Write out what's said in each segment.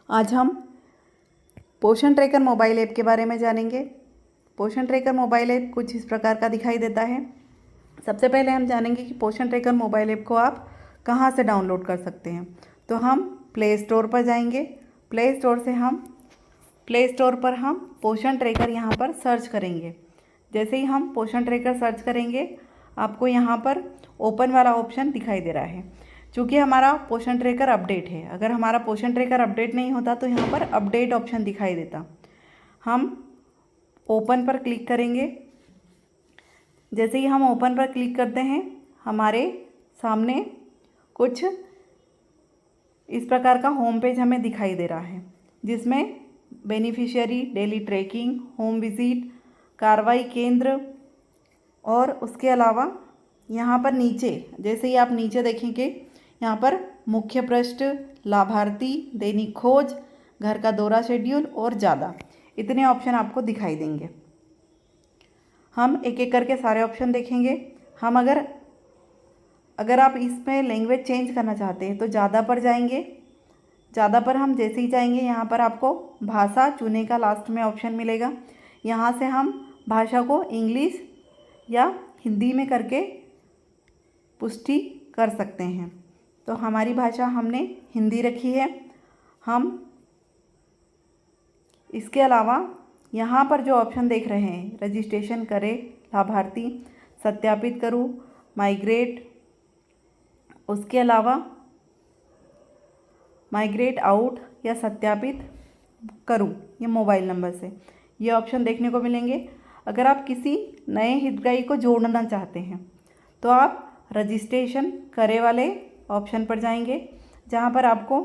आज हम पोषण ट्रैकर मोबाइल ऐप के बारे में जानेंगे। पोषण ट्रैकर मोबाइल ऐप कुछ इस प्रकार का दिखाई देता है। सबसे पहले हम जानेंगे कि पोषण ट्रैकर मोबाइल ऐप को आप कहां से डाउनलोड कर सकते हैं। तो हम प्ले स्टोर पर जाएंगे। प्ले स्टोर पर हम पोषण ट्रैकर यहाँ पर सर्च करेंगे। जैसे ही हम पोषण ट्रैकर सर्च करेंगे, आपको यहाँ पर ओपन वाला ऑप्शन दिखाई दे रहा है। चूँकि हमारा पोषण ट्रैकर अपडेट है, अगर हमारा पोषण ट्रैकर अपडेट नहीं होता तो यहाँ पर अपडेट ऑप्शन दिखाई देता। हम ओपन पर क्लिक करेंगे। जैसे ही हम ओपन पर क्लिक करते हैं, हमारे सामने कुछ इस प्रकार का होम पेज हमें दिखाई दे रहा है, जिसमें beneficiary, daily tracking, home visit, कार्रवाई केंद्र और उसके अलावा यहाँ पर नीचे, जैसे ही आप नीचे देखेंगे, यहाँ पर मुख्य पृष्ठ, लाभार्थी, दैनिक खोज, घर का दौरा शेड्यूल और ज़्यादा, इतने ऑप्शन आपको दिखाई देंगे। हम एक एक करके सारे ऑप्शन देखेंगे। हम अगर आप इसमें लैंग्वेज चेंज करना चाहते हैं तो ज़्यादा पर जाएंगे। ज़्यादा पर हम जैसे ही जाएंगे, यहाँ पर आपको भाषा चुने का लास्ट में ऑप्शन मिलेगा। यहाँ से हम भाषा को इंग्लिश या हिंदी में करके पुष्टि कर सकते हैं। तो हमारी भाषा हमने हिंदी रखी है। हम इसके अलावा यहाँ पर जो ऑप्शन देख रहे हैं, रजिस्ट्रेशन करें, लाभार्थी, सत्यापित करूँ, माइग्रेट, उसके अलावा माइग्रेट आउट या सत्यापित करूँ ये मोबाइल नंबर से, ये ऑप्शन देखने को मिलेंगे। अगर आप किसी नए हितग्राही को जोड़ना चाहते हैं तो आप रजिस्ट्रेशन करे वाले ऑप्शन पर जाएंगे, जहाँ पर आपको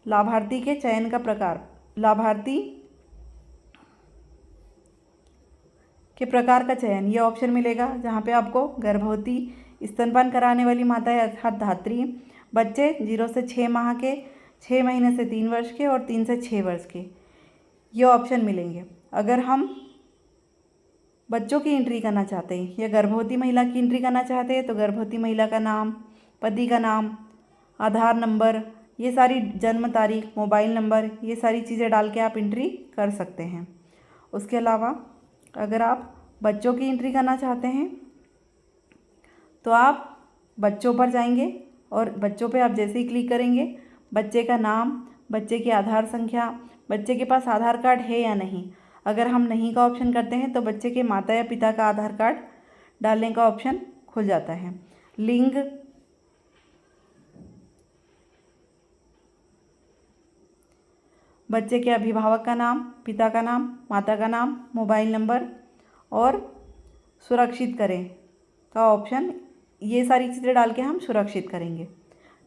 लाभार्थी के चयन का प्रकार, लाभार्थी के प्रकार का चयन, ये ऑप्शन मिलेगा, जहाँ पे आपको गर्भवती, स्तनपान कराने वाली माताएं अर्थात धात्री, बच्चे 0 से 6 माह के, 6 महीने से 3 वर्ष के और 3 से 6 वर्ष के, ये ऑप्शन मिलेंगे। अगर हम बच्चों की एंट्री करना चाहते हैं या गर्भवती महिला की एंट्री करना चाहते हैं तो गर्भवती महिला का नाम, पति का नाम, आधार नंबर, ये सारी जन्म तारीख, मोबाइल नंबर, ये सारी चीज़ें डाल के आप एंट्री कर सकते हैं। उसके अलावा अगर आप बच्चों की एंट्री करना चाहते हैं तो आप बच्चों पर जाएंगे और बच्चों पे आप जैसे ही क्लिक करेंगे, बच्चे का नाम, बच्चे की आधार संख्या, बच्चे के पास आधार कार्ड है या नहीं, अगर हम नहीं का ऑप्शन करते हैं तो बच्चे के माता या पिता का आधार कार्ड डालने का ऑप्शन खुल जाता है। लिंग, बच्चे के अभिभावक का नाम, पिता का नाम, माता का नाम, मोबाइल नंबर और सुरक्षित करें का ऑप्शन, ये सारी चीज़ें डाल के हम सुरक्षित करेंगे।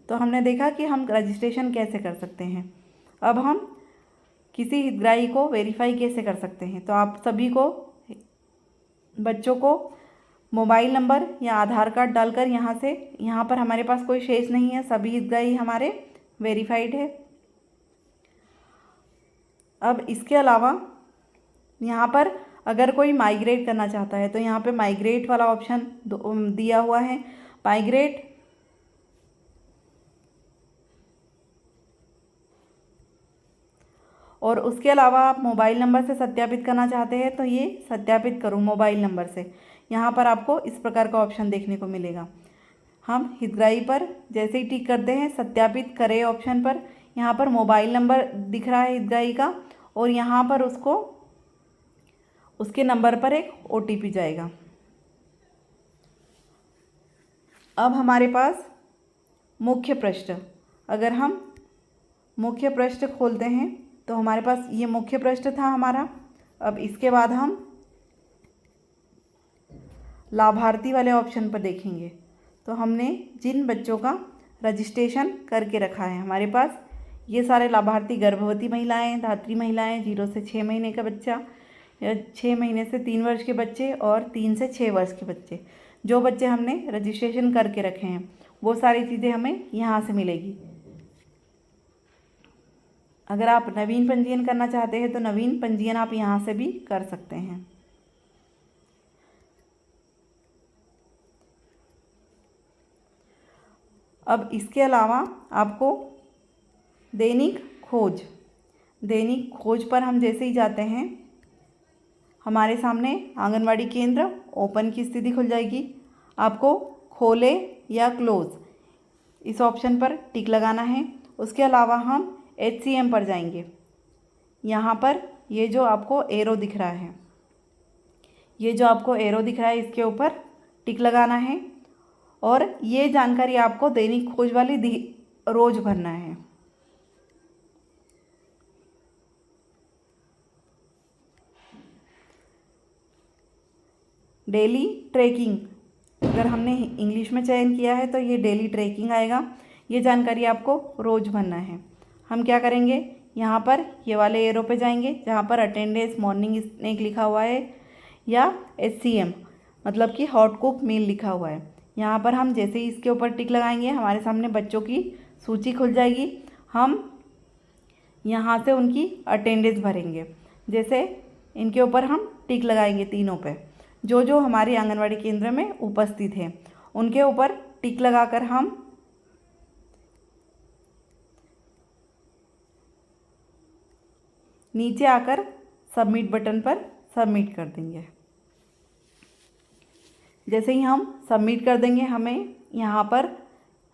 तो हमने देखा कि हम रजिस्ट्रेशन कैसे कर सकते हैं। अब हम किसी हितग्राही को वेरीफाई कैसे कर सकते हैं। तो आप सभी को, बच्चों को मोबाइल नंबर या आधार कार्ड डालकर यहाँ पर हमारे पास कोई शेष नहीं है, सभी हितग्राही हमारे वेरीफाइड है। अब इसके अलावा यहाँ पर अगर कोई माइग्रेट करना चाहता है तो यहाँ पे माइग्रेट वाला ऑप्शन दिया हुआ है। माइग्रेट और उसके अलावा आप मोबाइल नंबर से सत्यापित करना चाहते हैं तो ये सत्यापित करूँ मोबाइल नंबर से, यहाँ पर आपको इस प्रकार का ऑप्शन देखने को मिलेगा। हम हितग्राही पर जैसे ही टिक करते हैं, सत्यापित करें ऑप्शन पर, यहाँ पर मोबाइल नंबर दिख रहा है हितग्राही का और यहाँ पर उसके नंबर पर एक OTP जाएगा। अब हमारे पास मुख्य पृष्ठ, अगर हम मुख्य पृष्ठ खोलते हैं तो हमारे पास ये मुख्य पृष्ठ था हमारा। अब इसके बाद हम लाभार्थी वाले ऑप्शन पर देखेंगे तो हमने जिन बच्चों का रजिस्ट्रेशन करके रखा है, हमारे पास ये सारे लाभार्थी गर्भवती महिलाएं, धात्री महिलाएं, 0 से 6 महीने का बच्चा या 6 महीने से 3 वर्ष के बच्चे और 3 से 6 वर्ष के बच्चे, जो बच्चे हमने रजिस्ट्रेशन करके रखे हैं वो सारी चीज़ें हमें यहाँ से मिलेगी। अगर आप नवीन पंजीयन करना चाहते हैं तो नवीन पंजीयन आप यहाँ से भी कर सकते हैं। अब इसके अलावा आपको दैनिक खोज, दैनिक खोज पर हम जैसे ही जाते हैं, हमारे सामने आंगनवाड़ी केंद्र ओपन की स्थिति खुल जाएगी। आपको खोले या क्लोज इस ऑप्शन पर टिक लगाना है। उसके अलावा हम HCM पर जाएंगे। यहाँ पर ये जो आपको एरो दिख रहा है, इसके ऊपर टिक लगाना है और ये जानकारी आपको दैनिक खोज वाली रोज भरना है। डेली ट्रैकिंग, अगर हमने इंग्लिश में चयन किया है तो ये डेली ट्रैकिंग आएगा। ये जानकारी आपको रोज़ भरना है। हम क्या करेंगे, यहाँ पर ये वाले एरो पे जाएंगे जहाँ पर अटेंडेंस मॉर्निंग स्नैक लिखा हुआ है या HCM मतलब कि हॉट कुक मील लिखा हुआ है। यहाँ पर हम जैसे ही इसके ऊपर टिक लगाएंगे, हमारे सामने बच्चों की सूची खुल जाएगी। हम यहाँ से उनकी अटेंडेंस भरेंगे। जैसे इनके ऊपर हम टिक लगाएंगे तीनों पे, जो जो हमारे आंगनवाड़ी केंद्र में उपस्थित हैं उनके ऊपर टिक लगाकर हम नीचे आकर सबमिट बटन पर सबमिट कर देंगे। जैसे ही हम सबमिट कर देंगे, हमें यहाँ पर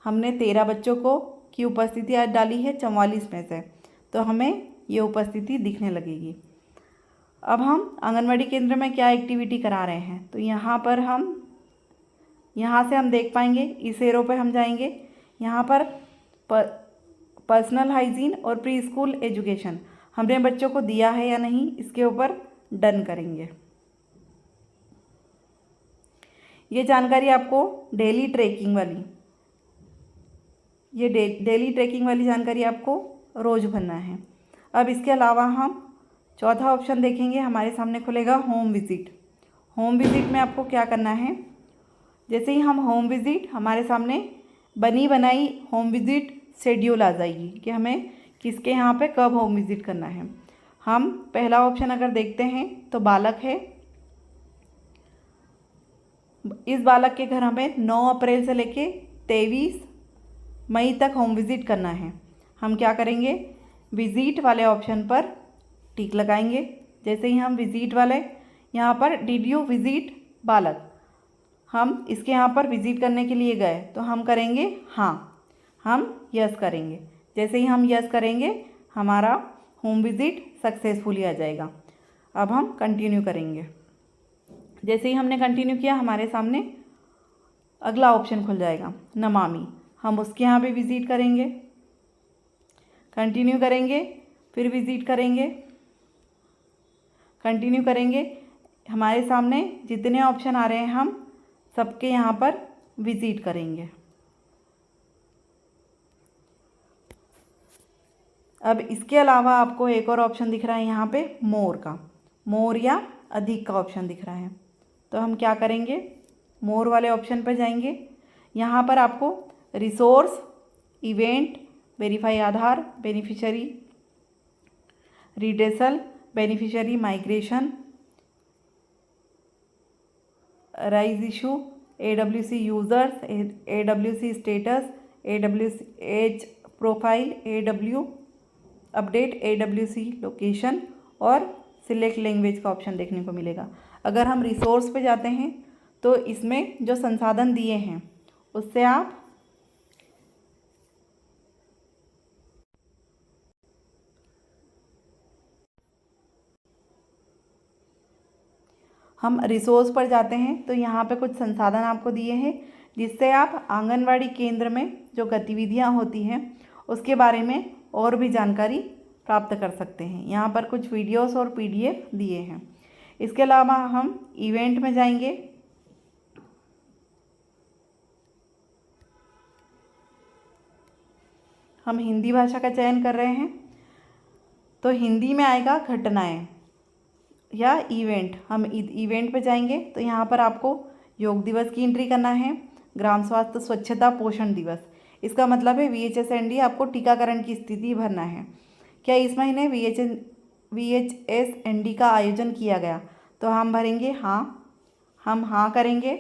हमने 13 बच्चों को की उपस्थिति आज डाली है 44 में से, तो हमें ये उपस्थिति दिखने लगेगी। अब हम आंगनवाड़ी केंद्र में क्या एक्टिविटी करा रहे हैं, तो यहाँ पर यहाँ से हम देख पाएंगे। इस एरो पर हम जाएंगे, यहाँ पर पर्सनल हाइजीन और प्री स्कूल एजुकेशन हमने बच्चों को दिया है या नहीं, इसके ऊपर डन करेंगे। ये जानकारी आपको डेली ट्रैकिंग वाली जानकारी आपको रोज़ भरना है। अब इसके अलावा हम चौथा ऑप्शन देखेंगे, हमारे सामने खुलेगा होम विज़िट। होम विज़िट में आपको क्या करना है, जैसे ही हम होम विज़िट, हमारे सामने बनी बनाई होम विज़िट शेड्यूल आ जाएगी कि हमें किसके यहाँ पे कब होम विज़िट करना है। हम पहला ऑप्शन अगर देखते हैं तो बालक है। इस बालक के घर हमें 9 अप्रैल से लेके 23 मई तक होम विज़िट करना है। हम क्या करेंगे, विज़िट वाले ऑप्शन पर टिक लगाएंगे। जैसे ही हम विज़िट वाले यहाँ पर डिड यू विज़िट बालक, हम इसके यहाँ पर विज़िट करने के लिए गए तो हम करेंगे हाँ, हम यस करेंगे। जैसे ही हम यस करेंगे, हमारा होम विज़िट सक्सेसफुली आ जाएगा। अब हम कंटिन्यू करेंगे। जैसे ही हमने कंटिन्यू किया, हमारे सामने अगला ऑप्शन खुल जाएगा नमामि। हम उसके यहाँ भी विज़िट करेंगे, कंटिन्यू करेंगे, फिर विज़िट करेंगे, कंटिन्यू करेंगे। हमारे सामने जितने ऑप्शन आ रहे हैं हम सबके यहाँ पर विज़िट करेंगे। अब इसके अलावा आपको एक और ऑप्शन दिख रहा है यहाँ पे मोर या अधिक का ऑप्शन दिख रहा है। तो हम क्या करेंगे, मोर वाले ऑप्शन पर जाएंगे। यहाँ पर आपको resource, event, verify Aadhaar, beneficiary redressal, beneficiary migration, raise issue, AWC users, AWC status, AWC age profile, update, AWC location और सिलेक्ट लैंग्वेज का ऑप्शन देखने को मिलेगा। अगर हम रिसोर्स पे जाते हैं तो इसमें जो संसाधन दिए हैं उससे हम रिसोर्स पर जाते हैं तो यहाँ पे कुछ संसाधन आपको दिए हैं जिससे आप आंगनवाड़ी केंद्र में जो गतिविधियाँ होती हैं उसके बारे में और भी जानकारी प्राप्त कर सकते हैं। यहाँ पर कुछ वीडियोस और PDF दिए हैं। इसके अलावा हम इवेंट में जाएंगे। हम हिंदी भाषा का चयन कर रहे हैं तो हिंदी में आएगा घटनाएं या इवेंट। हम इवेंट पे जाएंगे तो यहाँ पर आपको योग दिवस की एंट्री करना है, ग्राम स्वास्थ्य स्वच्छता पोषण दिवस, इसका मतलब है VHSND आपको टीकाकरण की स्थिति भरना है। क्या इस महीने VHSND का आयोजन किया गया, तो हम भरेंगे हाँ, हम हाँ करेंगे।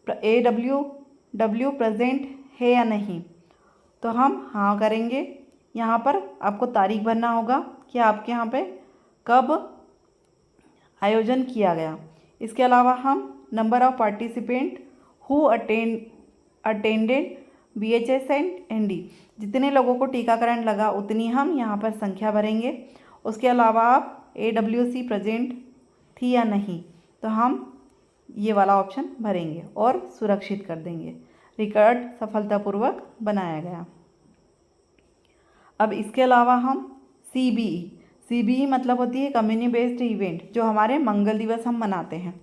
AWW प्रेजेंट है या नहीं, तो हम हाँ करेंगे। यहाँ पर आपको तारीख भरना होगा कि आपके यहाँ पे कब आयोजन किया गया। इसके अलावा हम number of participant who attended BHS and ND, जितने लोगों को टीकाकरण लगा उतनी हम यहाँ पर संख्या भरेंगे। उसके अलावा आप AWC प्रेजेंट थी या नहीं, तो हम ये वाला ऑप्शन भरेंगे और सुरक्षित कर देंगे। रिकॉर्ड सफलतापूर्वक बनाया गया। अब इसके अलावा हम CBE मतलब होती है कम्युनिटी बेस्ड इवेंट, जो हमारे मंगल दिवस हम मनाते हैं।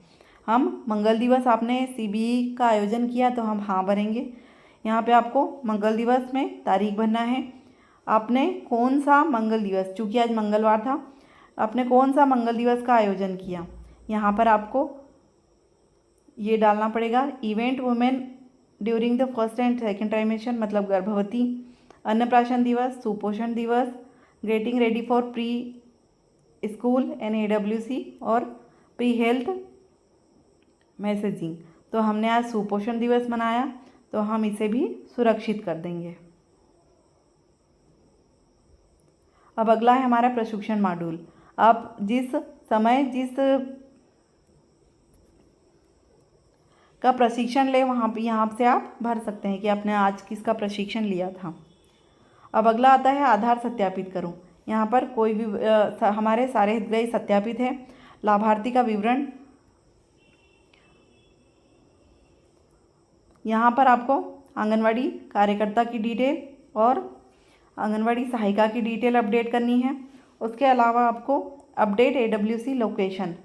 हम मंगल दिवस आपने CBE का आयोजन किया तो हम हाँ भरेंगे। यहाँ पे आपको मंगल दिवस में तारीख भरना है। आपने कौन सा मंगल दिवस, चूँकि आज मंगलवार था, आपने कौन सा मंगल दिवस का आयोजन किया, यहाँ पर आपको ये डालना पड़ेगा। Event women during the first and second trimester मतलब गर्भवती, अन्नप्राशन दिवस, सुपोषण दिवस, getting ready for pre school and AWC और प्री हेल्थ मैसेजिंग। तो हमने आज सुपोषण दिवस मनाया तो हम इसे भी सुरक्षित कर देंगे। अब अगला है हमारा प्रशिक्षण मॉड्यूल। आप जिस का प्रशिक्षण ले वहाँ पे यहाँ से आप भर सकते हैं कि आपने आज किसका प्रशिक्षण लिया था। अब अगला आता है आधार सत्यापित करो। यहाँ पर कोई भी हमारे सारे हितग्राही सत्यापित है। लाभार्थी का विवरण, यहाँ पर आपको आंगनवाड़ी कार्यकर्ता की डिटेल और आंगनवाड़ी सहायिका की डिटेल अपडेट करनी है। उसके अलावा आपको अपडेट AWC लोकेशन,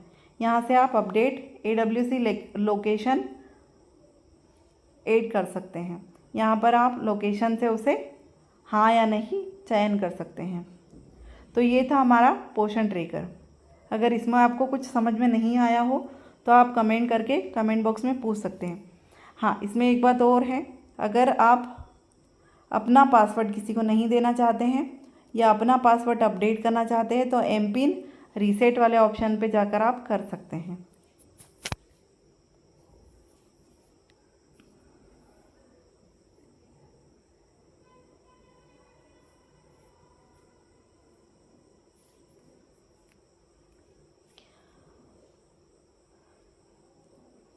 यहाँ से आप अपडेट AWC लोकेशन ऐड कर सकते हैं। यहाँ पर आप लोकेशन से उसे हाँ या नहीं चयन कर सकते हैं। तो ये था हमारा पोषण ट्रैकर। अगर इसमें आपको कुछ समझ में नहीं आया हो तो आप कमेंट करके कमेंट बॉक्स में पूछ सकते हैं। हाँ, इसमें एक बात और है, अगर आप अपना पासवर्ड किसी को नहीं देना चाहते हैं या अपना पासवर्ड अपडेट करना चाहते हैं तो MPIN रीसेट वाले ऑप्शन पे जाकर आप कर सकते हैं।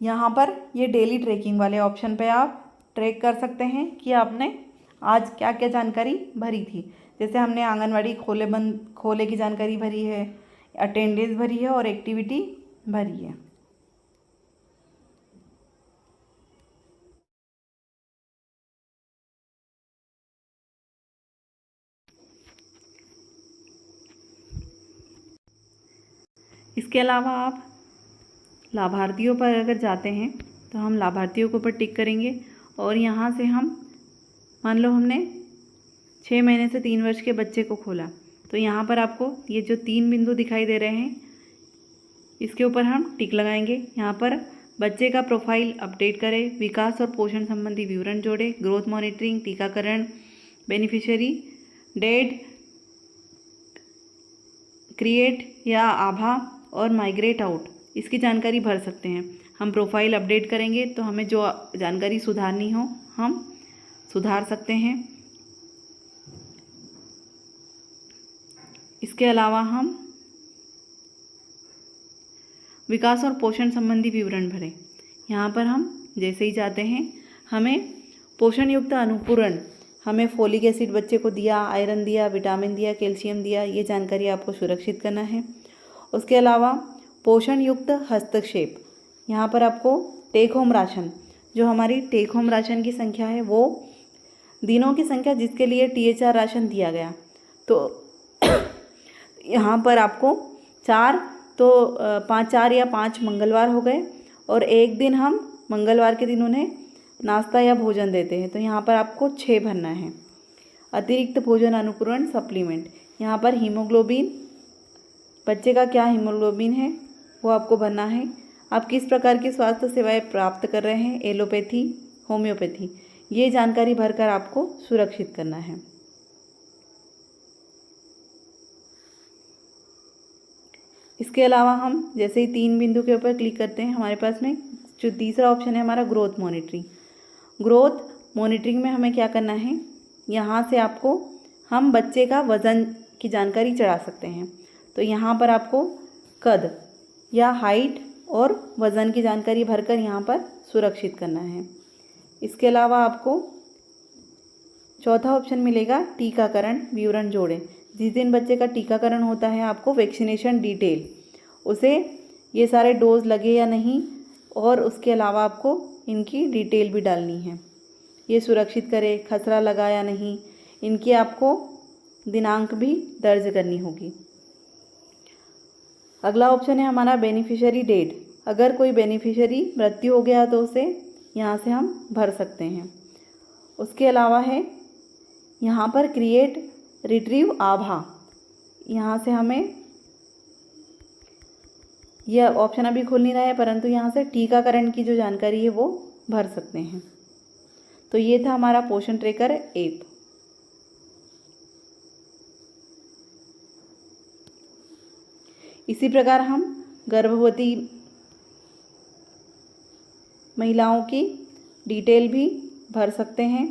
यहाँ पर ये डेली ट्रैकिंग वाले ऑप्शन पे आप ट्रैक कर सकते हैं कि आपने आज क्या क्या जानकारी भरी थी। जैसे हमने आंगनवाड़ी खोले की जानकारी भरी है, अटेंडेंस भरी है और एक्टिविटी भरी है। इसके अलावा आप लाभार्थियों पर अगर जाते हैं तो हम लाभार्थियों के ऊपर टिक करेंगे और यहाँ से हम मान लो हमने 6 महीने से 3 वर्ष के बच्चे को खोला, तो यहाँ पर आपको ये जो 3 बिंदु दिखाई दे रहे हैं इसके ऊपर हम टिक लगाएंगे। यहाँ पर बच्चे का प्रोफाइल अपडेट करें, विकास और पोषण संबंधी विवरण जोड़े, ग्रोथ मॉनिटरिंग, टीकाकरण, बेनिफिशियरी डेट, क्रिएट या आभा और माइग्रेट आउट, इसकी जानकारी भर सकते हैं। हम प्रोफाइल अपडेट करेंगे तो हमें जो जानकारी सुधारनी हो हम सुधार सकते हैं। इसके अलावा हम विकास और पोषण संबंधी विवरण भरें। यहाँ पर हम जैसे ही जाते हैं हमें पोषण युक्त अनुपूरण, हमें फोलिक एसिड बच्चे को दिया, आयरन दिया, विटामिन दिया, कैल्शियम दिया, ये जानकारी आपको सुरक्षित करना है। उसके अलावा पोषण युक्त हस्तक्षेप, यहाँ पर आपको टेक होम राशन, जो हमारी टेक होम राशन की संख्या है वो दिनों की संख्या जिसके लिए THR राशन दिया गया, तो यहाँ पर आपको 4 या 5 मंगलवार हो गए और एक दिन हम मंगलवार के दिन उन्हें नाश्ता या भोजन देते हैं, तो यहाँ पर आपको 6 भरना है। अतिरिक्त भोजन अनुपूरण सप्लीमेंट, यहाँ पर हीमोग्लोबिन, बच्चे का क्या हीमोग्लोबिन है वो आपको भरना है। आप किस प्रकार की स्वास्थ्य सेवाएं प्राप्त कर रहे हैं, एलोपैथी, होम्योपैथी, ये जानकारी भरकर आपको सुरक्षित करना है। इसके अलावा हम जैसे ही 3 बिंदु के ऊपर क्लिक करते हैं हमारे पास में जो तीसरा ऑप्शन है हमारा ग्रोथ मॉनिटरिंग। ग्रोथ मॉनिटरिंग में हमें क्या करना है, यहाँ से आपको हम बच्चे का वज़न की जानकारी चढ़ा सकते हैं। तो यहाँ पर आपको कद या हाइट और वज़न की जानकारी भरकर यहाँ पर सुरक्षित करना है। इसके अलावा आपको चौथा ऑप्शन मिलेगा टीकाकरण विवरण जोड़ें। जिस दिन बच्चे का टीकाकरण होता है आपको वैक्सीनेशन डिटेल, उसे ये सारे डोज लगे या नहीं और उसके अलावा आपको इनकी डिटेल भी डालनी है। ये सुरक्षित करें, खसरा लगा या नहीं, इनकी आपको दिनांक भी दर्ज करनी होगी। अगला ऑप्शन है हमारा बेनिफिशियरी डेट। अगर कोई बेनिफिशियरी मृत्यु हो गया तो उसे यहाँ से हम भर सकते हैं। उसके अलावा है यहाँ पर क्रिएट रिट्रीव आभा, यहाँ से हमें यह ऑप्शन अभी खुल नहीं रहा है, परंतु यहाँ से टीकाकरण की जो जानकारी है वो भर सकते हैं। तो ये था हमारा पोषण ट्रैकर ऐप। इसी प्रकार हम गर्भवती महिलाओं की डिटेल भी भर सकते हैं।